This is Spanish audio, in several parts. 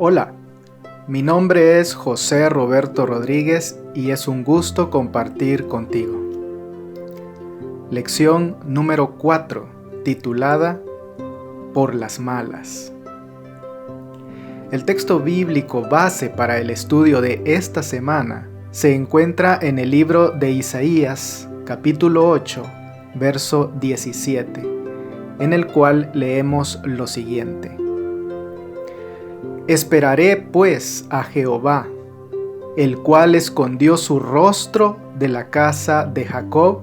Hola, mi nombre es José Roberto Rodríguez y es un gusto compartir contigo. Lección número 4, titulada Por las malas. El texto bíblico base para el estudio de esta semana se encuentra en el libro de Isaías, capítulo 8, verso 17, en el cual leemos lo siguiente. Esperaré pues a Jehová, el cual escondió su rostro de la casa de Jacob,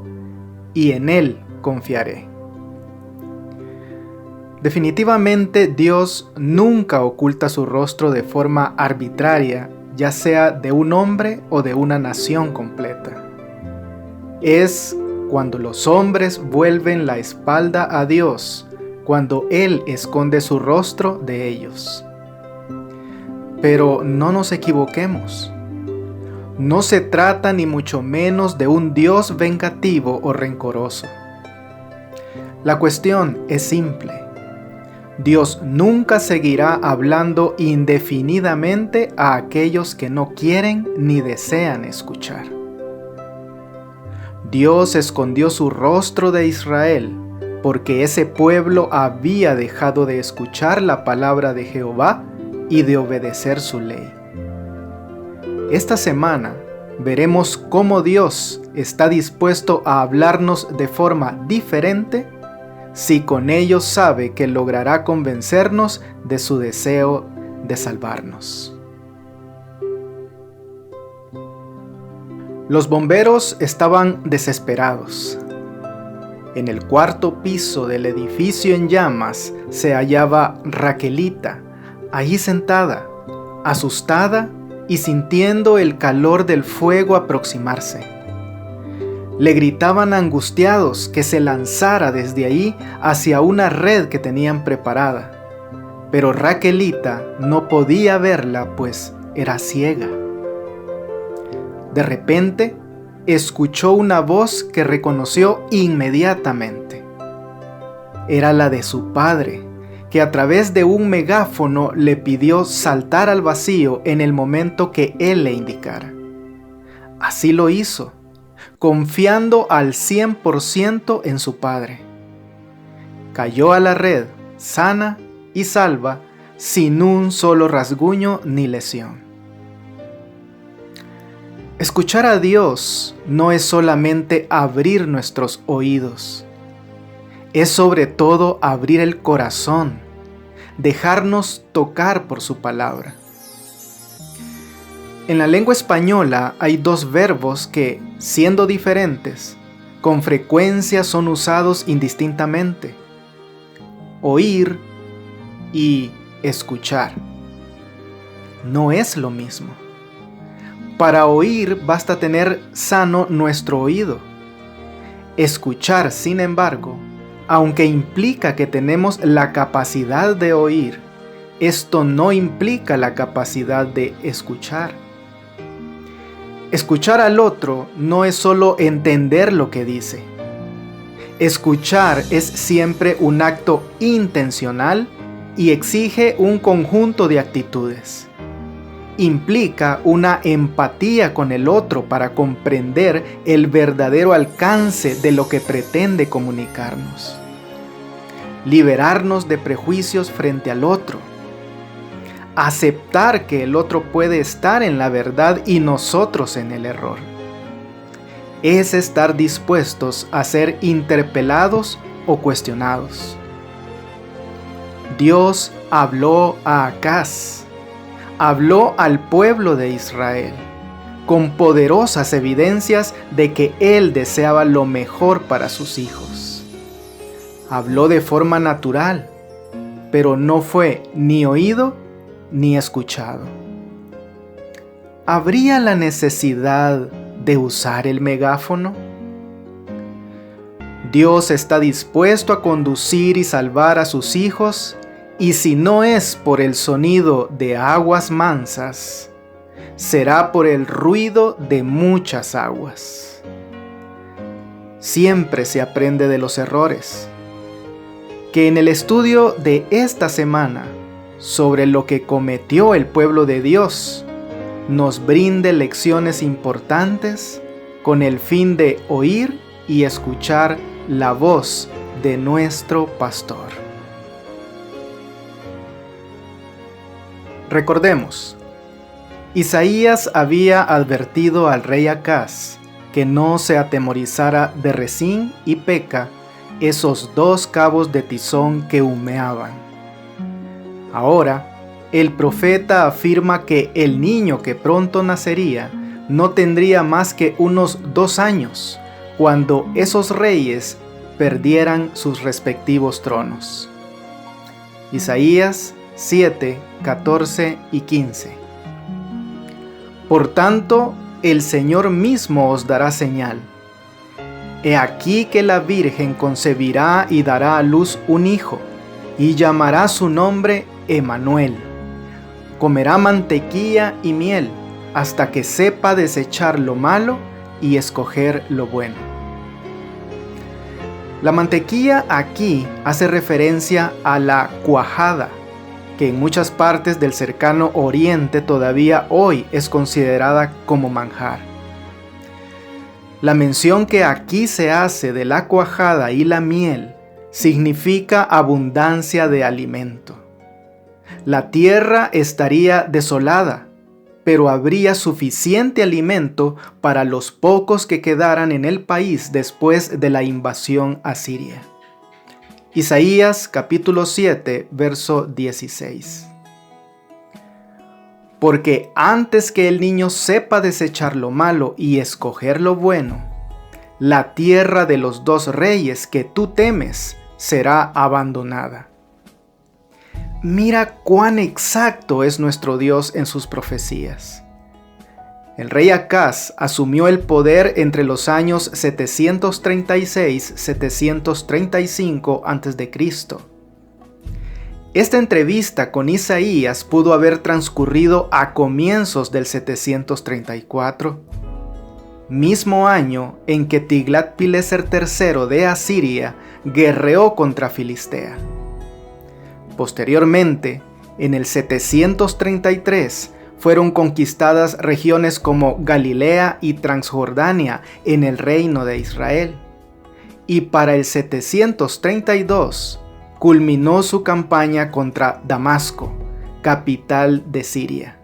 y en él confiaré. Definitivamente Dios nunca oculta su rostro de forma arbitraria, ya sea de un hombre o de una nación completa. Es cuando los hombres vuelven la espalda a Dios, cuando Él esconde su rostro de ellos. Pero no nos equivoquemos. No se trata ni mucho menos de un Dios vengativo o rencoroso. La cuestión es simple. Dios nunca seguirá hablando indefinidamente a aquellos que no quieren ni desean escuchar. Dios escondió su rostro de Israel porque ese pueblo había dejado de escuchar la palabra de Jehová y de obedecer su ley. Esta semana veremos cómo Dios está dispuesto a hablarnos de forma diferente si con ello sabe que logrará convencernos de su deseo de salvarnos. Los bomberos estaban desesperados. En el cuarto piso del edificio en llamas se hallaba Raquelita, allí sentada, asustada y sintiendo el calor del fuego aproximarse. Le gritaban angustiados que se lanzara desde ahí hacia una red que tenían preparada, pero Raquelita no podía verla pues era ciega. De repente, escuchó una voz que reconoció inmediatamente. Era la de su padre, que a través de un megáfono le pidió saltar al vacío en el momento que él le indicara. Así lo hizo, confiando al 100% en su padre. Cayó a la red, sana y salva, sin un solo rasguño ni lesión. Escuchar a Dios no es solamente abrir nuestros oídos, es sobre todo abrir el corazón, dejarnos tocar por su palabra. En la lengua española hay dos verbos que, siendo diferentes, con frecuencia son usados indistintamente: oír y escuchar. No es lo mismo. Para oír basta tener sano nuestro oído. Escuchar, sin embargo, aunque implica que tenemos la capacidad de oír, esto no implica la capacidad de escuchar. Escuchar al otro no es solo entender lo que dice. Escuchar es siempre un acto intencional y exige un conjunto de actitudes. Implica una empatía con el otro para comprender el verdadero alcance de lo que pretende comunicarnos. Liberarnos de prejuicios frente al otro. Aceptar que el otro puede estar en la verdad y nosotros en el error. Es estar dispuestos a ser interpelados o cuestionados. Dios habló a Acaz. Habló al pueblo de Israel, con poderosas evidencias de que Él deseaba lo mejor para sus hijos. Habló de forma natural, pero no fue ni oído ni escuchado. ¿Habría la necesidad de usar el megáfono? Dios está dispuesto a conducir y salvar a sus hijos, y si no es por el sonido de aguas mansas, será por el ruido de muchas aguas. Siempre se aprende de los errores. Que en el estudio de esta semana sobre lo que cometió el pueblo de Dios, nos brinde lecciones importantes con el fin de oír y escuchar la voz de nuestro pastor. Recordemos, Isaías había advertido al rey Acaz que no se atemorizara de Rezín y Peca, esos dos cabos de tizón que humeaban. Ahora, el profeta afirma que el niño que pronto nacería no tendría más que unos 2 años, cuando esos reyes perdieran sus respectivos tronos. Isaías 7, 14 y 15. Por tanto, el Señor mismo os dará señal. He aquí que la Virgen concebirá y dará a luz un hijo, y llamará su nombre Emmanuel. Comerá mantequilla y miel, hasta que sepa desechar lo malo y escoger lo bueno. La mantequilla aquí hace referencia a la cuajada, que en muchas partes del cercano Oriente todavía hoy es considerada como manjar. La mención que aquí se hace de la cuajada y la miel significa abundancia de alimento. La tierra estaría desolada, pero habría suficiente alimento para los pocos que quedaran en el país después de la invasión asiria. Isaías capítulo 7, verso 16. Porque antes que el niño sepa desechar lo malo y escoger lo bueno, la tierra de los 2 reyes que tú temes será abandonada. Mira cuán exacto es nuestro Dios en sus profecías. El rey Acaz asumió el poder entre los años 736-735 a.C. Esta entrevista con Isaías pudo haber transcurrido a comienzos del 734, mismo año en que Tiglat-Pileser III de Asiria guerreó contra Filistea. Posteriormente, en el 733, fueron conquistadas regiones como Galilea y Transjordania en el reino de Israel. Y para el 732, culminó su campaña contra Damasco, capital de Siria.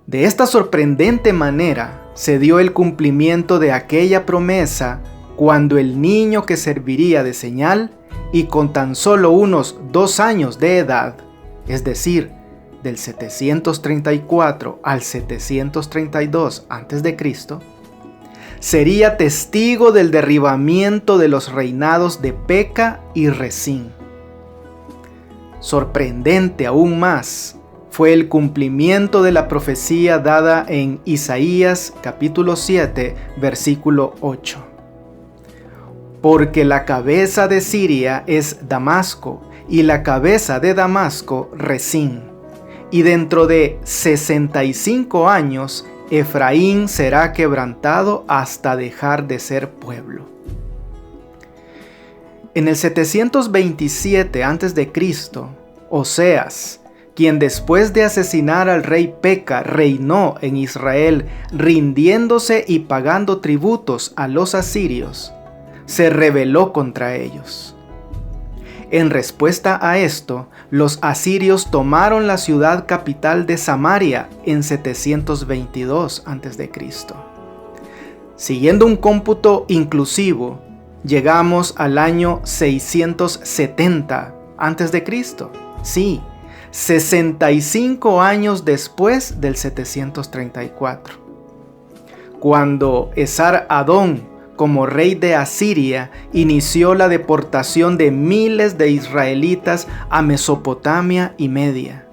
De esta sorprendente manera se dio el cumplimiento de aquella promesa cuando el niño que serviría de señal y con tan solo unos 2 años de edad, es decir, del 734 al 732 a.C., sería testigo del derribamiento de los reinados de Peca y Rezín. Sorprendente aún más fue el cumplimiento de la profecía dada en Isaías capítulo 7, versículo 8. Porque la cabeza de Siria es Damasco, y la cabeza de Damasco Rezín. Y dentro de 65 años, Efraín será quebrantado hasta dejar de ser pueblo. En el 727 a.C., Oseas, quien después de asesinar al rey Peca reinó en Israel, rindiéndose y pagando tributos a los asirios, se rebeló contra ellos. En respuesta a esto, los asirios tomaron la ciudad capital de Samaria en 722 a.C. Siguiendo un cómputo inclusivo, llegamos al año 670 a.C. Sí, 65 años después del 734, cuando Esar-Adón, como rey de Asiria, inició la deportación de miles de israelitas a Mesopotamia y Media.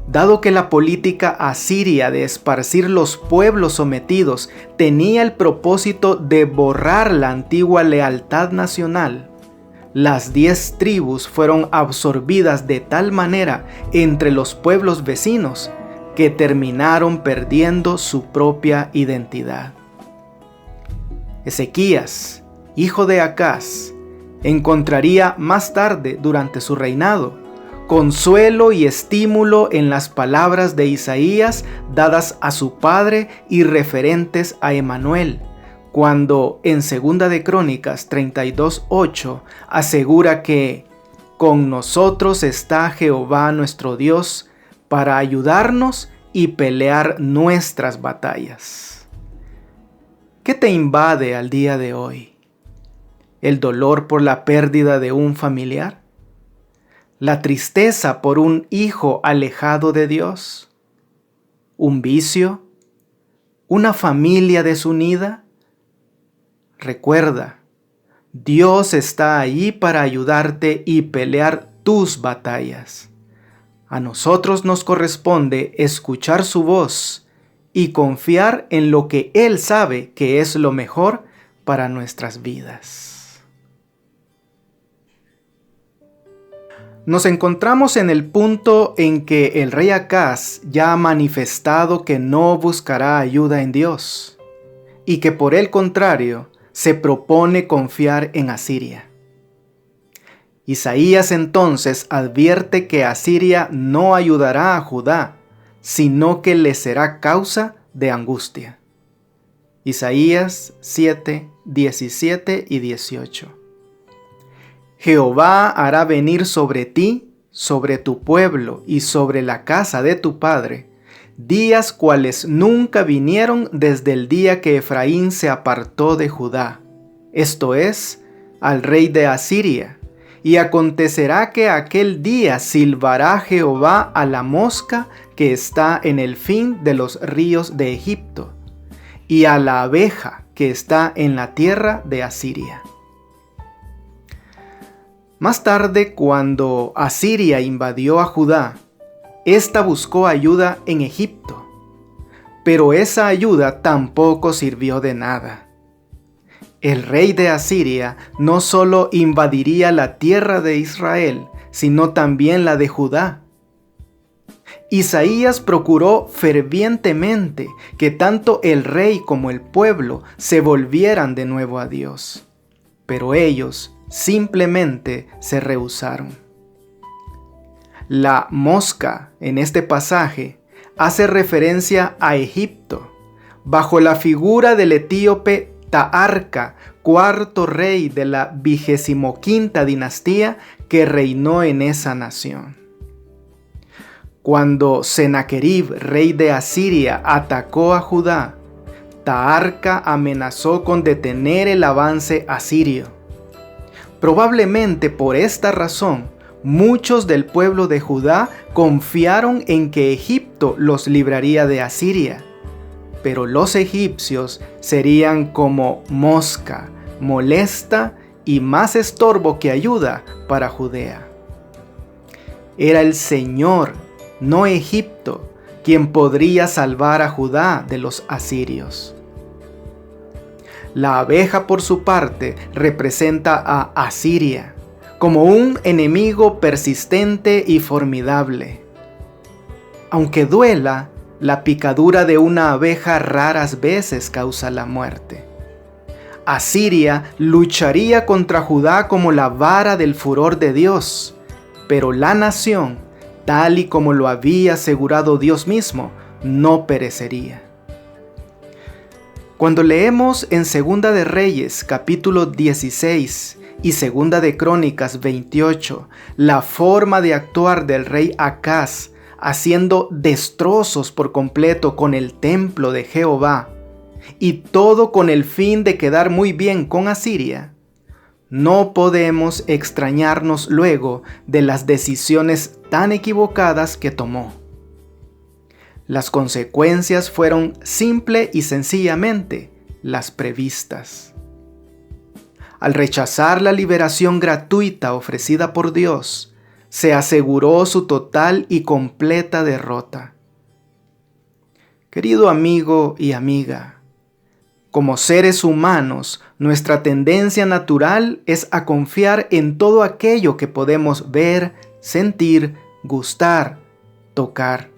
Dado que la política asiria de esparcir los pueblos sometidos tenía el propósito de borrar la antigua lealtad nacional, las 10 tribus fueron absorbidas de tal manera entre los pueblos vecinos que terminaron perdiendo su propia identidad. Ezequías, hijo de Acaz, encontraría más tarde durante su reinado consuelo y estímulo en las palabras de Isaías dadas a su padre y referentes a Emanuel, cuando en 2 de Crónicas 32:8 asegura que con nosotros está Jehová nuestro Dios para ayudarnos y pelear nuestras batallas. ¿Qué te invade al día de hoy? ¿El dolor por la pérdida de un familiar? ¿La tristeza por un hijo alejado de Dios? ¿Un vicio? ¿Una familia desunida? Recuerda, Dios está allí para ayudarte y pelear tus batallas. A nosotros nos corresponde escuchar su voz y confiar en lo que Él sabe que es lo mejor para nuestras vidas. Nos encontramos en el punto en que el rey Acaz ya ha manifestado que no buscará ayuda en Dios y que por el contrario se propone confiar en Asiria. Isaías entonces advierte que Asiria no ayudará a Judá, sino que le será causa de angustia. Isaías 7, 17 y 18. Jehová hará venir sobre ti, sobre tu pueblo y sobre la casa de tu padre, días cuales nunca vinieron desde el día que Efraín se apartó de Judá, esto es, al rey de Asiria. Y acontecerá que aquel día silbará Jehová a la mosca que está en el fin de los ríos de Egipto, y a la abeja que está en la tierra de Asiria. Más tarde, cuando Asiria invadió a Judá, ésta buscó ayuda en Egipto, pero esa ayuda tampoco sirvió de nada. El rey de Asiria no solo invadiría la tierra de Israel, sino también la de Judá. Isaías procuró fervientemente que tanto el rey como el pueblo se volvieran de nuevo a Dios, pero ellos simplemente se rehusaron. La mosca en este pasaje hace referencia a Egipto, bajo la figura del etíope Taharka, cuarto rey de la 25ª dinastía que reinó en esa nación. Cuando Sennacherib, rey de Asiria, atacó a Judá, Taharka amenazó con detener el avance asirio. Probablemente por esta razón, muchos del pueblo de Judá confiaron en que Egipto los libraría de Asiria, pero los egipcios serían como mosca, molesta y más estorbo que ayuda para Judea. Era el Señor, no Egipto, quien podría salvar a Judá de los asirios. La abeja, por su parte, representa a Asiria como un enemigo persistente y formidable. Aunque duela, la picadura de una abeja raras veces causa la muerte. Asiria lucharía contra Judá como la vara del furor de Dios, pero la nación, tal y como lo había asegurado Dios mismo, no perecería. Cuando leemos en 2 de Reyes capítulo 16 y 2 de Crónicas 28 la forma de actuar del rey Acaz, haciendo destrozos por completo con el templo de Jehová, y todo con el fin de quedar muy bien con Asiria, no podemos extrañarnos luego de las decisiones tan equivocadas que tomó. Las consecuencias fueron simple y sencillamente las previstas. Al rechazar la liberación gratuita ofrecida por Dios, se aseguró su total y completa derrota. Querido amigo y amiga, como seres humanos, nuestra tendencia natural es a confiar en todo aquello que podemos ver, sentir, gustar, tocar.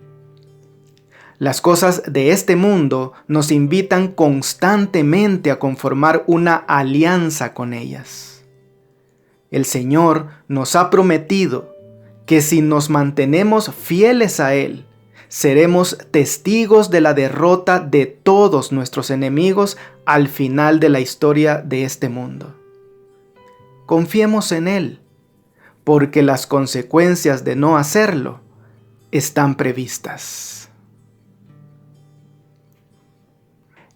Las cosas de este mundo nos invitan constantemente a conformar una alianza con ellas. El Señor nos ha prometido que si nos mantenemos fieles a Él, seremos testigos de la derrota de todos nuestros enemigos al final de la historia de este mundo. Confiemos en Él, porque las consecuencias de no hacerlo están previstas.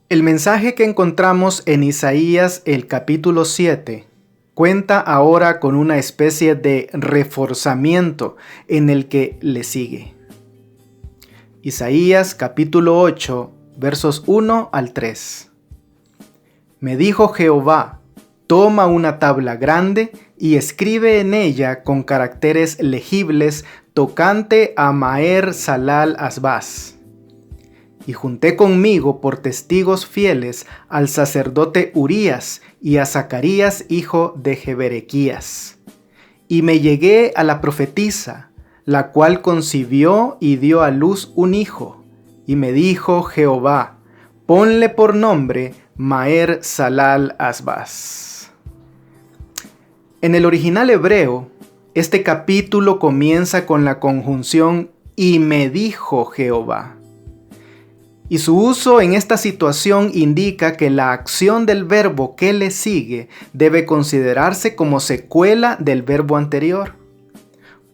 El mensaje que encontramos en Isaías el capítulo 7 cuenta ahora con una especie de reforzamiento en el que le sigue. Isaías capítulo 8, versos 1 al 3. Me dijo Jehová, toma una tabla grande y escribe en ella con caracteres legibles tocante a Maher Salal Asbaz. Y junté conmigo por testigos fieles al sacerdote Urías y a Zacarías hijo de Jeberequías. Y me llegué a la profetisa, la cual concibió y dio a luz un hijo. Y me dijo Jehová, ponle por nombre Maher Salal Asbaz. En el original hebreo, este capítulo comienza con la conjunción y me dijo Jehová. Y su uso en esta situación indica que la acción del verbo que le sigue debe considerarse como secuela del verbo anterior.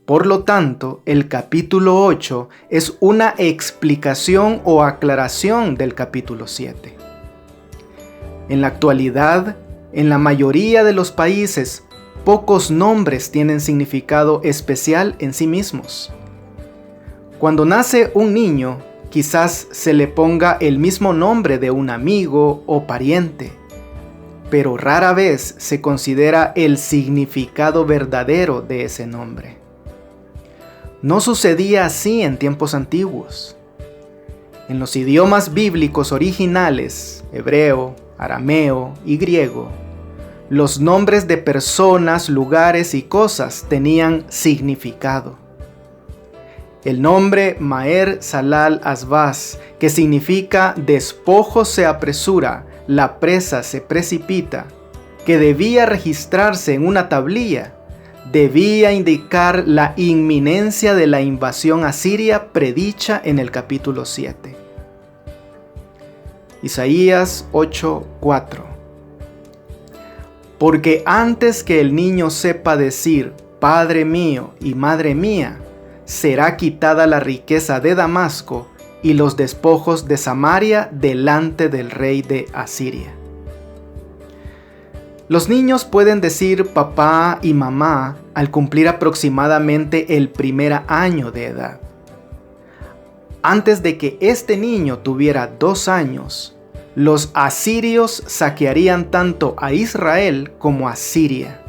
Por lo tanto, el capítulo 8 es una explicación o aclaración del capítulo 7. En la actualidad, en la mayoría de los países, pocos nombres tienen significado especial en sí mismos. Cuando nace un niño, quizás se le ponga el mismo nombre de un amigo o pariente, pero rara vez se considera el significado verdadero de ese nombre. No sucedía así en tiempos antiguos. En los idiomas bíblicos originales, hebreo, arameo y griego, los nombres de personas, lugares y cosas tenían significado. El nombre Maher Salal Asbaz, que significa despojo se apresura, la presa se precipita, que debía registrarse en una tablilla, debía indicar la inminencia de la invasión asiria predicha en el capítulo 7. Isaías 8:4. Porque antes que el niño sepa decir, Padre mío y Madre mía, será quitada la riqueza de Damasco y los despojos de Samaria delante del rey de Asiria. Los niños pueden decir papá y mamá al cumplir aproximadamente el primer año de edad. Antes de que este niño tuviera 2 años, los asirios saquearían tanto a Israel como a Siria.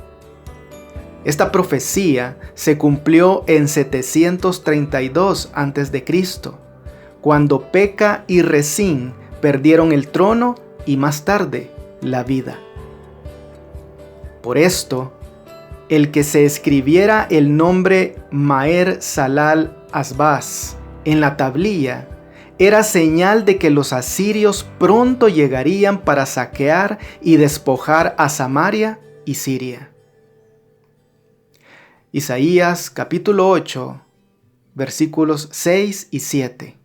Esta profecía se cumplió en 732 a.C., cuando Peca y Resín perdieron el trono y más tarde la vida. Por esto, el que se escribiera el nombre Maher Salal Asbaz en la tablilla era señal de que los asirios pronto llegarían para saquear y despojar a Samaria y Siria. Isaías capítulo 8, versículos 6 y 7.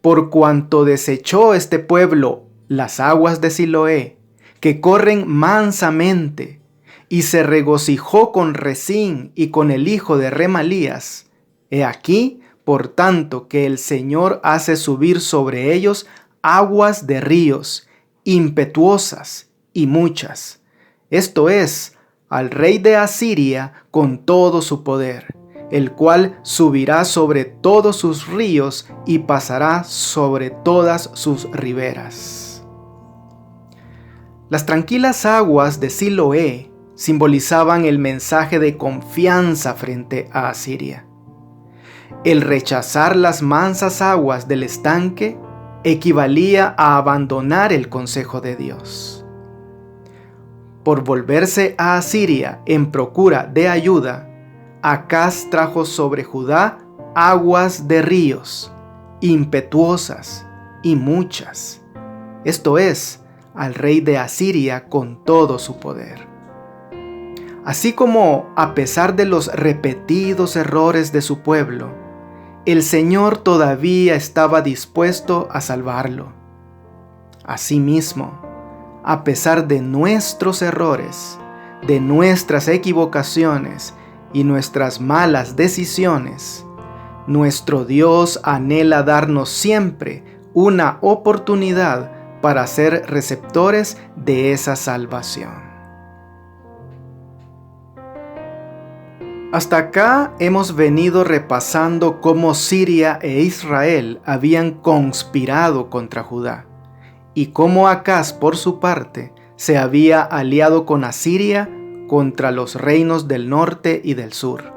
Por cuanto desechó este pueblo las aguas de Siloé, que corren mansamente, y se regocijó con Resín y con el hijo de Remalías, he aquí, por tanto, que el Señor hace subir sobre ellos aguas de ríos, impetuosas y muchas, esto es, al rey de Asiria con todo su poder, el cual subirá sobre todos sus ríos y pasará sobre todas sus riberas. Las tranquilas aguas de Siloé simbolizaban el mensaje de confianza frente a Asiria. El rechazar las mansas aguas del estanque equivalía a abandonar el consejo de Dios. Por volverse a Asiria en procura de ayuda, Acaz trajo sobre Judá aguas de ríos, impetuosas y muchas, esto es, al rey de Asiria con todo su poder. Así como, a pesar de los repetidos errores de su pueblo, el Señor todavía estaba dispuesto a salvarlo. Asimismo, a pesar de nuestros errores, de nuestras equivocaciones y nuestras malas decisiones, nuestro Dios anhela darnos siempre una oportunidad para ser receptores de esa salvación. Hasta acá hemos venido repasando cómo Siria e Israel habían conspirado contra Judá y cómo Acaz, por su parte, se había aliado con Asiria contra los reinos del norte y del sur.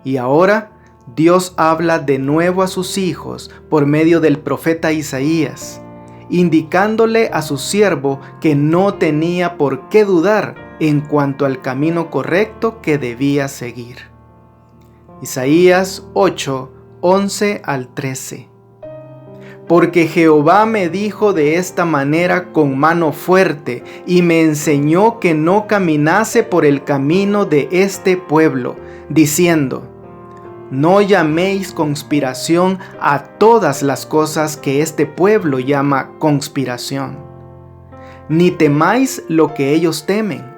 Y ahora Dios habla de nuevo a sus hijos por medio del profeta Isaías, indicándole a su siervo que no tenía por qué dudar en cuanto al camino correcto que debía seguir. Isaías 8, 11 al 13. Porque Jehová me dijo de esta manera con mano fuerte, y me enseñó que no caminase por el camino de este pueblo, diciendo: no llaméis conspiración a todas las cosas que este pueblo llama conspiración, ni temáis lo que ellos temen,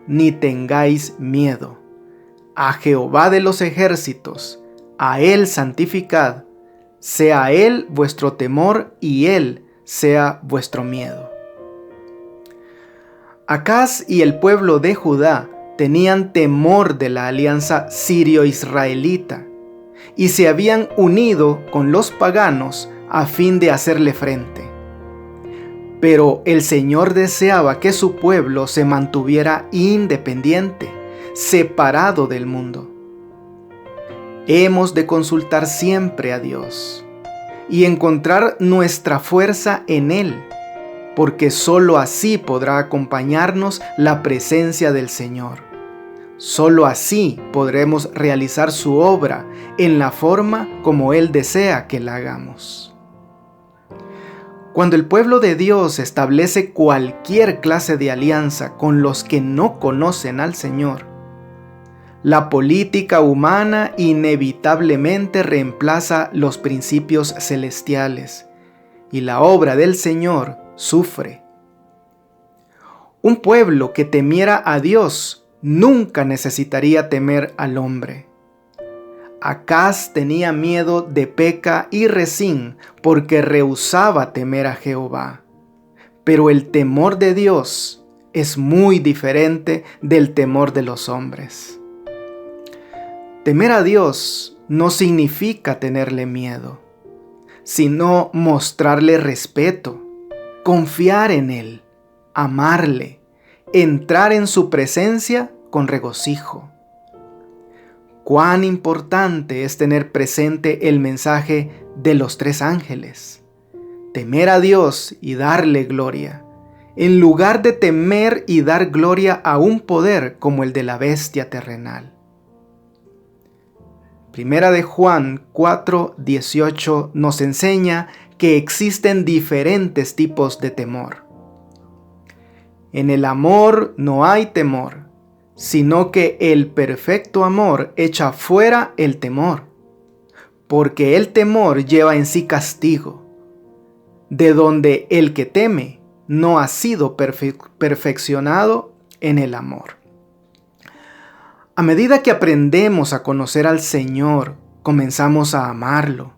ni tengáis miedo. A Jehová de los ejércitos, a Él santificad, sea Él vuestro temor y Él sea vuestro miedo. Acaz y el pueblo de Judá tenían temor de la alianza sirio-israelita y se habían unido con los paganos a fin de hacerle frente. Pero el Señor deseaba que su pueblo se mantuviera independiente, separado del mundo. Hemos de consultar siempre a Dios y encontrar nuestra fuerza en Él, porque sólo así podrá acompañarnos la presencia del Señor. Sólo así podremos realizar su obra en la forma como Él desea que la hagamos. Cuando el pueblo de Dios establece cualquier clase de alianza con los que no conocen al Señor, la política humana inevitablemente reemplaza los principios celestiales y la obra del Señor sufre. Un pueblo que temiera a Dios nunca necesitaría temer al hombre. Acaz tenía miedo de Peca y Rezín porque rehusaba temer a Jehová. Pero el temor de Dios es muy diferente del temor de los hombres. Temer a Dios no significa tenerle miedo, sino mostrarle respeto, confiar en Él, amarle, entrar en su presencia con regocijo. Cuán importante es tener presente el mensaje de los 3 ángeles: temer a Dios y darle gloria, en lugar de temer y dar gloria a un poder como el de la bestia terrenal. Primera de Juan 4:18 nos enseña que existen diferentes tipos de temor. En el amor no hay temor, sino que el perfecto amor echa fuera el temor, porque el temor lleva en sí castigo, de donde el que teme no ha sido perfeccionado en el amor. A medida que aprendemos a conocer al Señor, comenzamos a amarlo,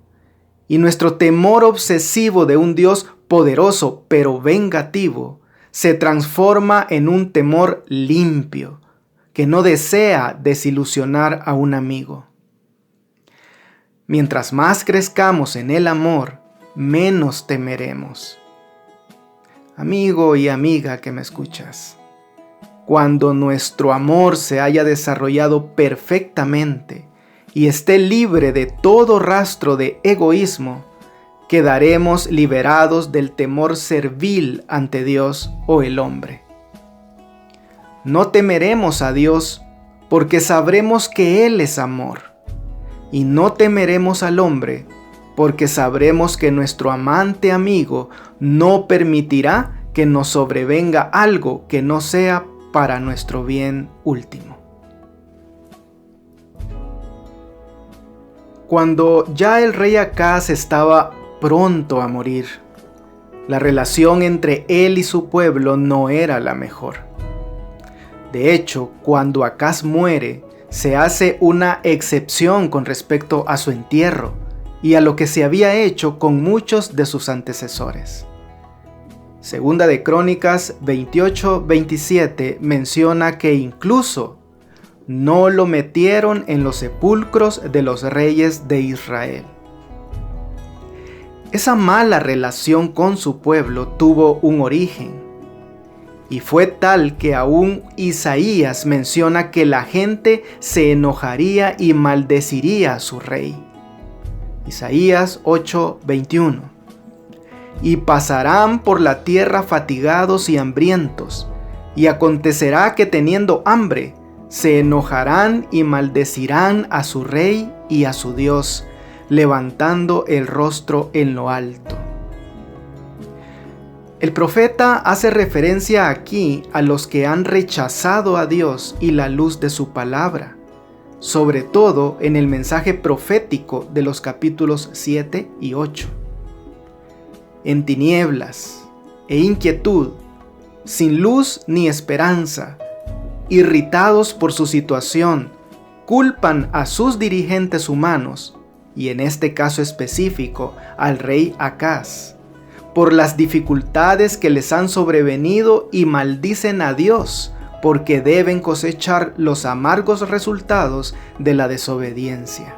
y nuestro temor obsesivo de un Dios poderoso pero vengativo se transforma en un temor limpio, que no desea desilusionar a un amigo. Mientras más crezcamos en el amor, menos temeremos. Amigo y amiga que me escuchas, cuando nuestro amor se haya desarrollado perfectamente y esté libre de todo rastro de egoísmo, quedaremos liberados del temor servil ante Dios o el hombre. No temeremos a Dios porque sabremos que Él es amor, y no temeremos al hombre porque sabremos que nuestro amante amigo no permitirá que nos sobrevenga algo que no sea para nuestro bien último. Cuando ya el rey Acaz estaba pronto a morir, la relación entre él y su pueblo no era la mejor. De hecho, cuando Acaz muere, se hace una excepción con respecto a su entierro y a lo que se había hecho con muchos de sus antecesores. Segunda de Crónicas 28-27 menciona que incluso no lo metieron en los sepulcros de los reyes de Israel. Esa mala relación con su pueblo tuvo un origen, y fue tal que aún Isaías menciona que la gente se enojaría y maldeciría a su rey. Isaías 8:21. Y pasarán por la tierra fatigados y hambrientos, y acontecerá que teniendo hambre, se enojarán y maldecirán a su rey y a su Dios, levantando el rostro en lo alto. El profeta hace referencia aquí a los que han rechazado a Dios y la luz de su palabra, sobre todo en el mensaje profético de los capítulos 7 y 8. En tinieblas e inquietud, sin luz ni esperanza, irritados por su situación, culpan a sus dirigentes humanos, y en este caso específico al rey Acaz, por las dificultades que les han sobrevenido y maldicen a Dios porque deben cosechar los amargos resultados de la desobediencia.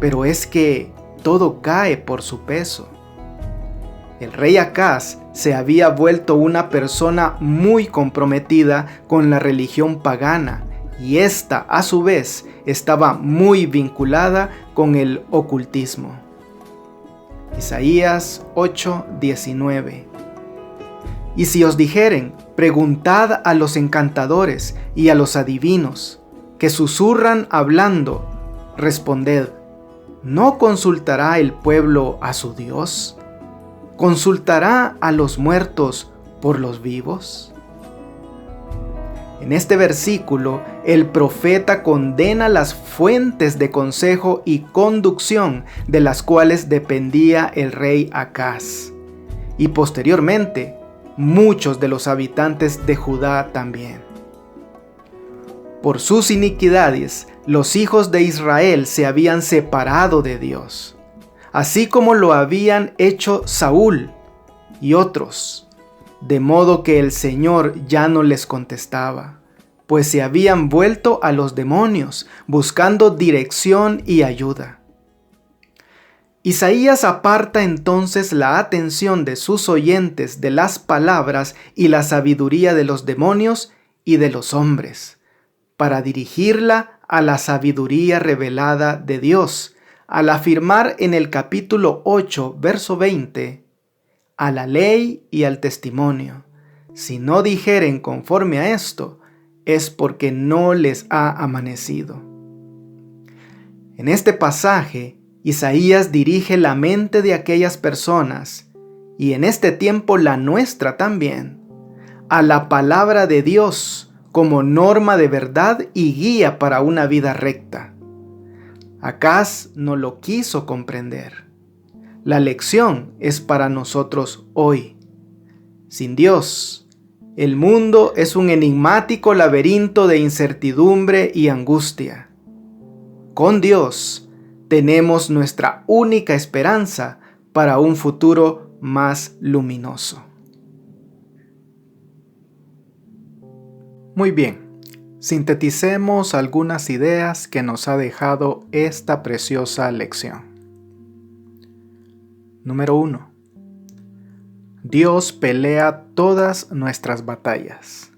Pero es que todo cae por su peso. El rey Acaz se había vuelto una persona muy comprometida con la religión pagana, y esta, a su vez, estaba muy vinculada con el ocultismo. Isaías 8:19. Y si os dijeren, preguntad a los encantadores y a los adivinos, que susurran hablando, responded, ¿no consultará el pueblo a su Dios? ¿Consultará a los muertos por los vivos? En este versículo, el profeta condena las fuentes de consejo y conducción de las cuales dependía el rey Acaz, y posteriormente, muchos de los habitantes de Judá también. Por sus iniquidades, los hijos de Israel se habían separado de Dios, así como lo habían hecho Saúl y otros, de modo que el Señor ya no les contestaba, pues se habían vuelto a los demonios, buscando dirección y ayuda. Isaías aparta entonces la atención de sus oyentes de las palabras y la sabiduría de los demonios y de los hombres, para dirigirla a la sabiduría revelada de Dios, al afirmar en el capítulo 8, verso 20, a la ley y al testimonio. Si no dijeren conforme a esto, es porque no les ha amanecido. En este pasaje, Isaías dirige la mente de aquellas personas, y en este tiempo la nuestra también, a la palabra de Dios como norma de verdad y guía para una vida recta. Acaz no lo quiso comprender. La lección es para nosotros hoy. Sin Dios, el mundo es un enigmático laberinto de incertidumbre y angustia. Con Dios, tenemos nuestra única esperanza para un futuro más luminoso. Muy bien. Sinteticemos algunas ideas que nos ha dejado esta preciosa lección. Número 1. Dios pelea todas nuestras batallas.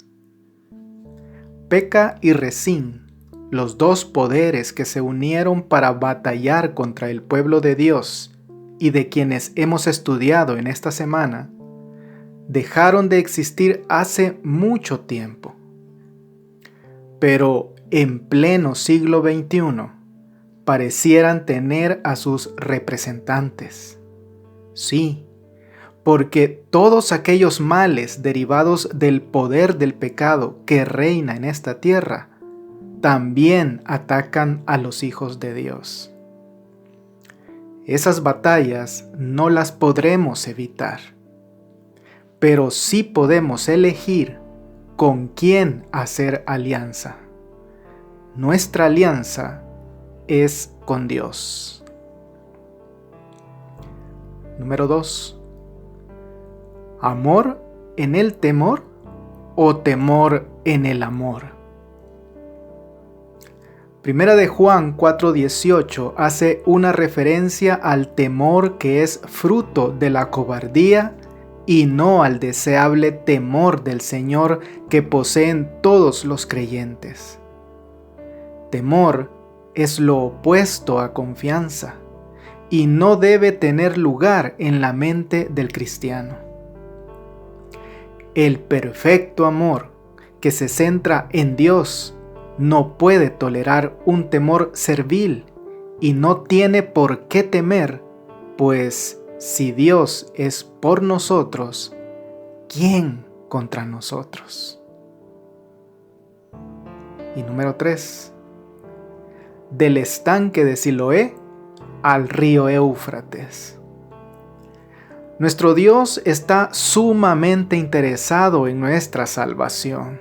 Peca y Resín, los dos poderes que se unieron para batallar contra el pueblo de Dios y de quienes hemos estudiado en esta semana, dejaron de existir hace mucho tiempo. Pero en pleno siglo XXI, parecieran tener a sus representantes. Sí, porque todos aquellos males derivados del poder del pecado que reina en esta tierra también atacan a los hijos de Dios. Esas batallas no las podremos evitar, pero sí podemos elegir con quién hacer alianza. Nuestra alianza es con Dios. Número 2. ¿Amor en el temor o temor en el amor? Primera de Juan 4:18 hace una referencia al temor que es fruto de la cobardía y no al deseable temor del Señor que poseen todos los creyentes. Temor es lo opuesto a confianza y no debe tener lugar en la mente del cristiano. El perfecto amor que se centra en Dios no puede tolerar un temor servil y no tiene por qué temer, pues si Dios es por nosotros, ¿quién contra nosotros? Y número 3. Del estanque de Siloé al río Éufrates. Nuestro Dios está sumamente interesado en nuestra salvación.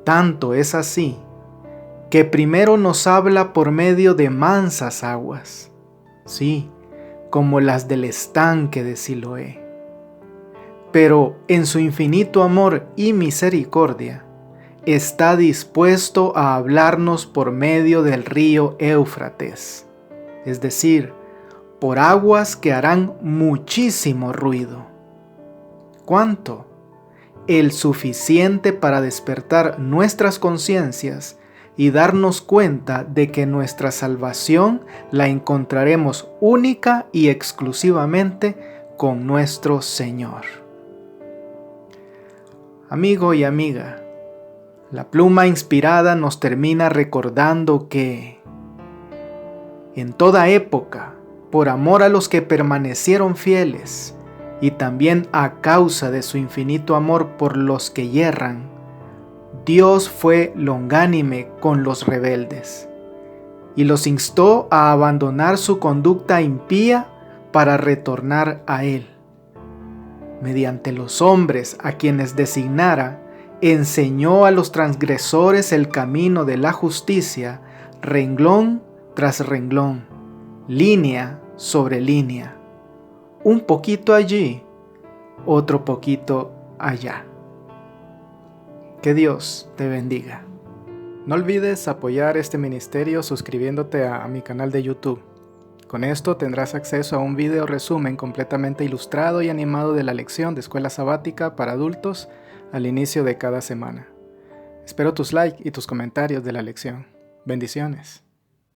Tanto es así que primero nos habla por medio de mansas aguas, sí, como las del estanque de Siloé. Pero en su infinito amor y misericordia, está dispuesto a hablarnos por medio del río Éufrates, es decir, por aguas que harán muchísimo ruido. ¿Cuánto? El suficiente para despertar nuestras conciencias y darnos cuenta de que nuestra salvación la encontraremos única y exclusivamente con nuestro Señor. Amigo y amiga, la pluma inspirada nos termina recordando que en toda época, por amor a los que permanecieron fieles, y también a causa de su infinito amor por los que yerran, Dios fue longánime con los rebeldes, y los instó a abandonar su conducta impía para retornar a Él. Mediante los hombres a quienes designara, enseñó a los transgresores el camino de la justicia, renglón tras renglón, línea sobre línea, un poquito allí, otro poquito allá. Que Dios te bendiga. No olvides apoyar este ministerio suscribiéndote a mi canal de YouTube. Con esto tendrás acceso a un video resumen completamente ilustrado y animado de la lección de escuela sabática para adultos al inicio de cada semana. Espero tus likes y tus comentarios de la lección. Bendiciones.